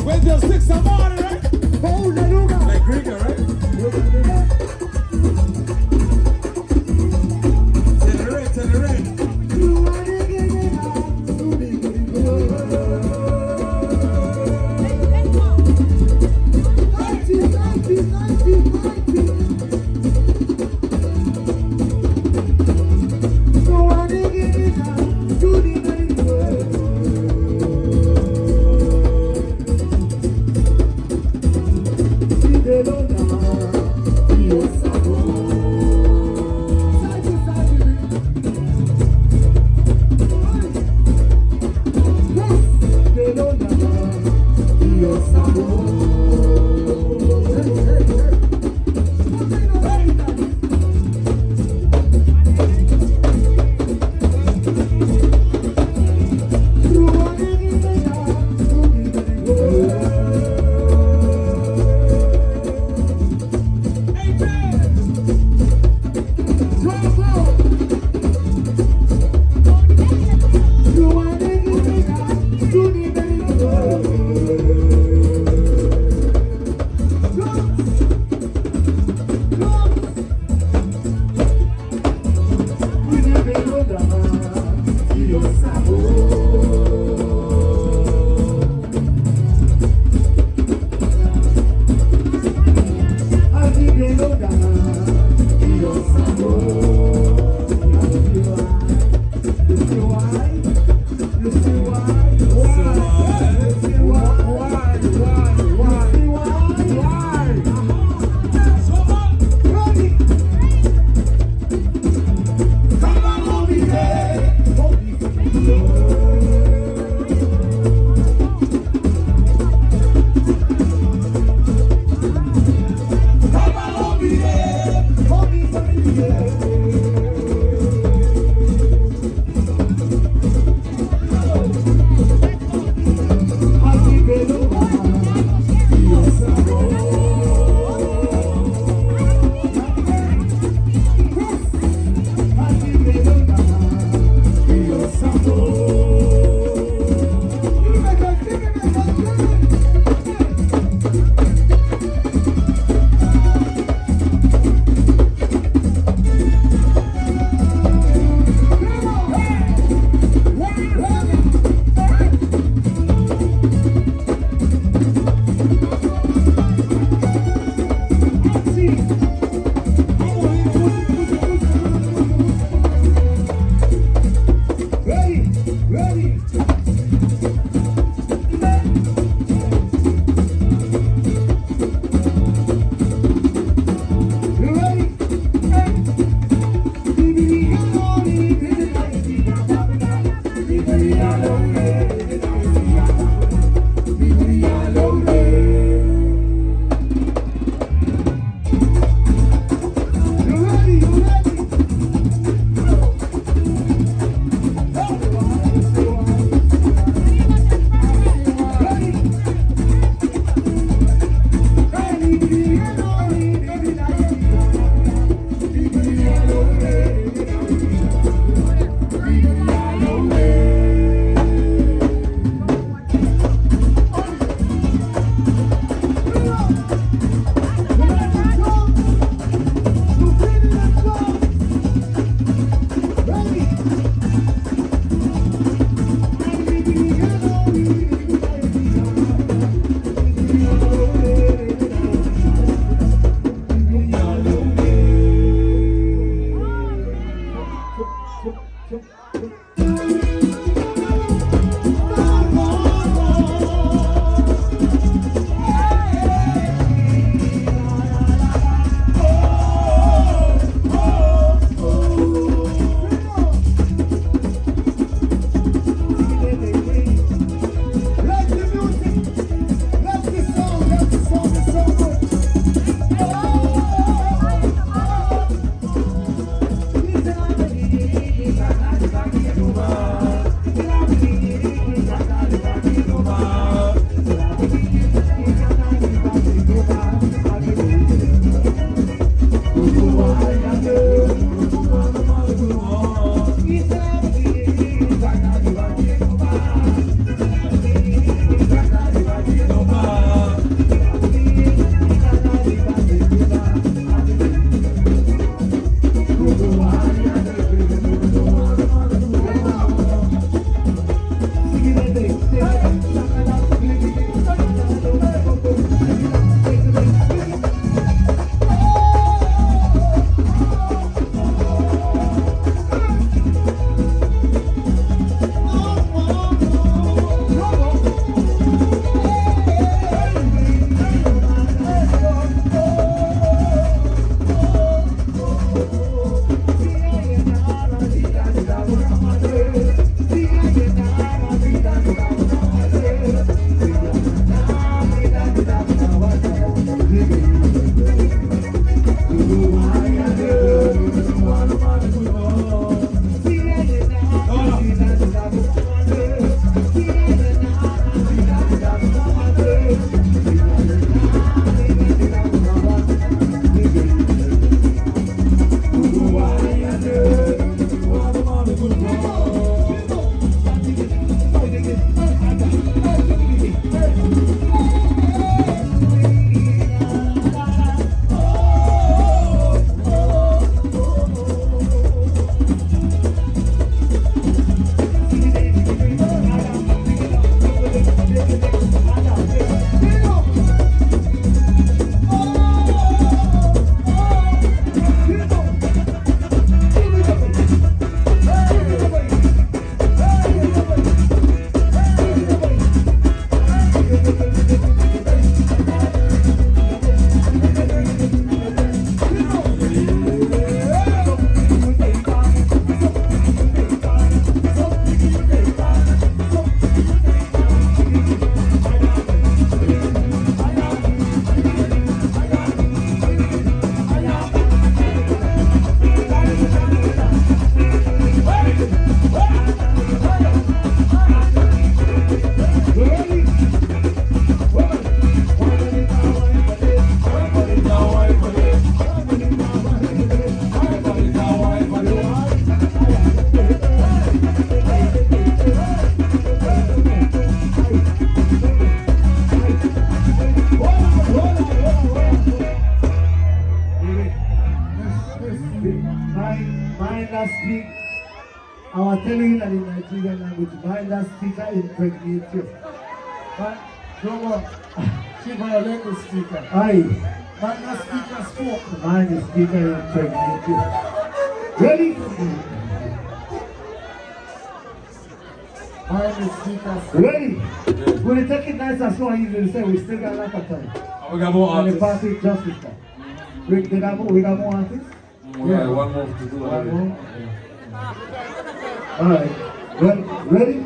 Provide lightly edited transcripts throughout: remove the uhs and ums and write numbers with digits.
Wait till 6 in the morning, right? Like Dangriga, right? Tell the rain. Yeah. Mind that speak. I was telling you that in Nigerian language, mind that speaker impregnate you. But, Jobo, she violated the speaker. Aye. Mind that speaker spoke. Mind the speaker impregnate you. Ready? Mind the speaker spoke. Ready? We'll take it nice and slow and easy to say we still got a lot of time. We got more And the artists. party just is that. We got more artists? We got one more to do. One more? Alright. Ready?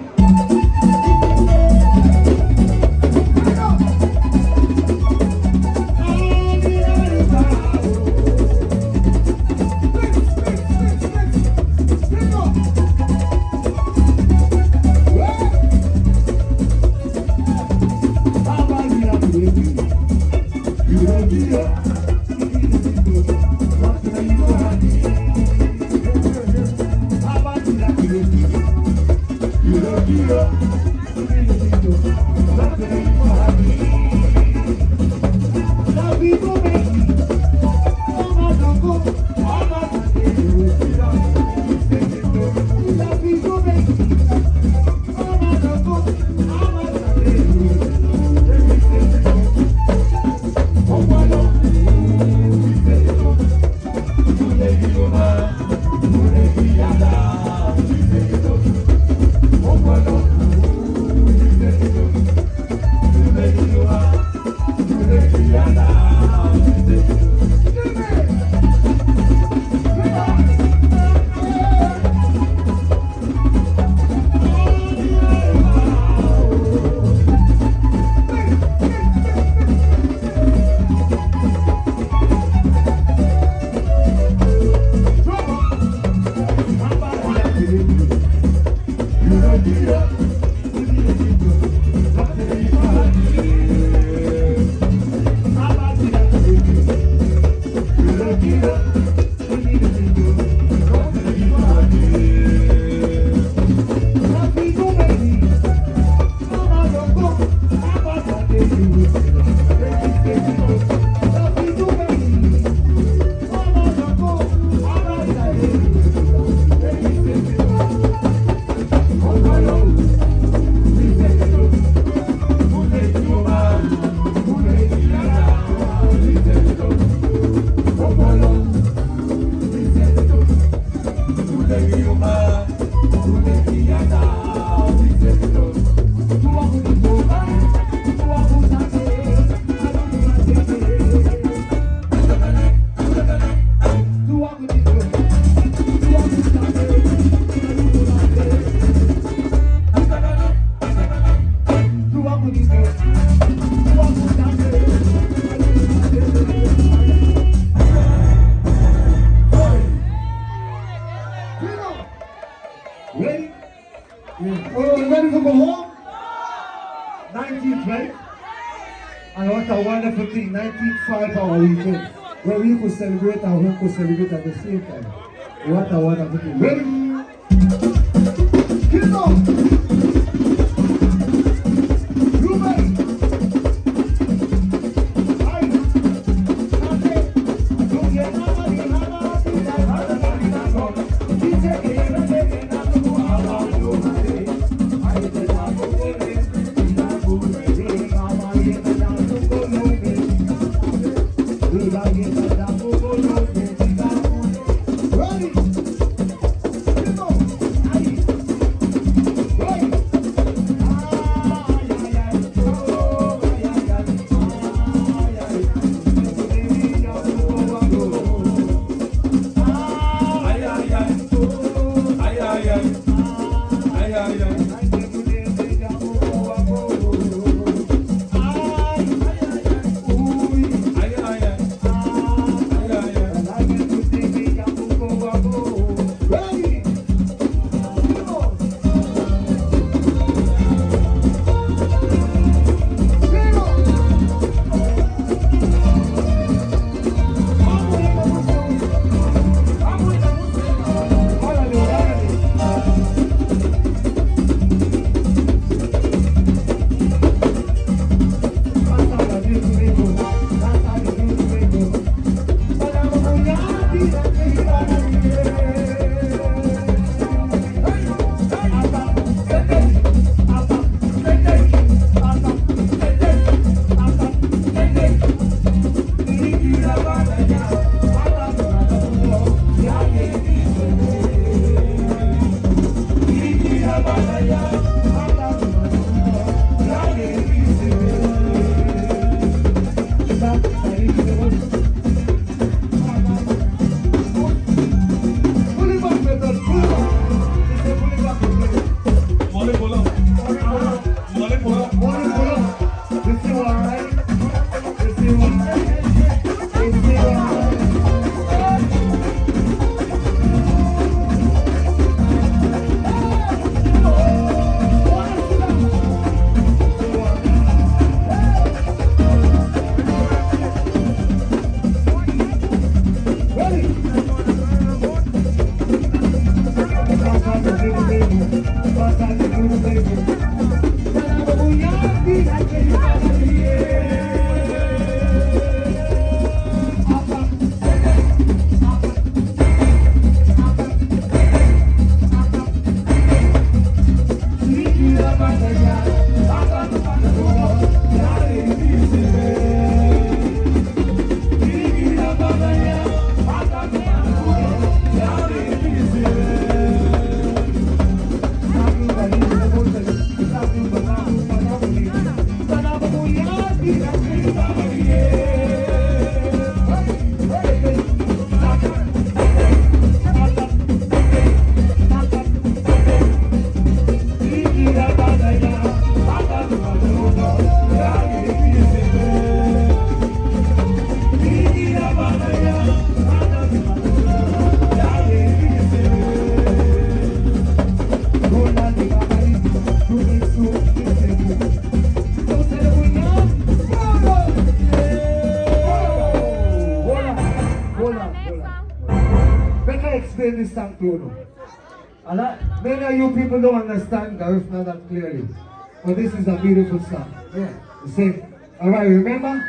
Where we could celebrate and home could celebrate at the same time. What a wonderful thing. Ready? Get it on! You ready? Thank you. Explain this song to you. Many of you people don't understand Garifuna that clearly. But this is a beautiful song. Yeah. He said, alright, remember?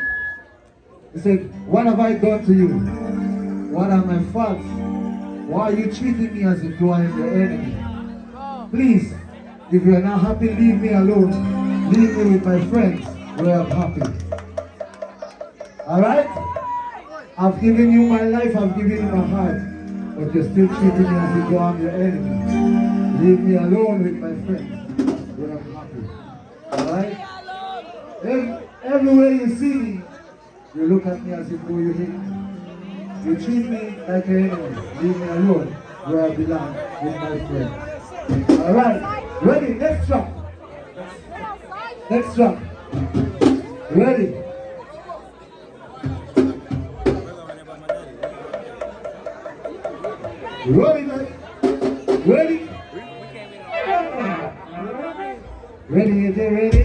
He said, what have I done to you? What are my faults? Why are you treating me as if you are your enemy? Please, if you are not happy, leave me alone. Leave me with my friends where I'm happy. Alright? I've given you my life, I've given you my heart. But you're still treating me as if I'm your enemy. Leave me alone with my friends where I'm happy. Alright? Everywhere you see me, you look at me as if you hate me. You treat me like an enemy. Leave me alone where I belong with my friends. Alright? Ready? Next track. Next track. Ready? Ready, man? Ready? Ready, is it ready?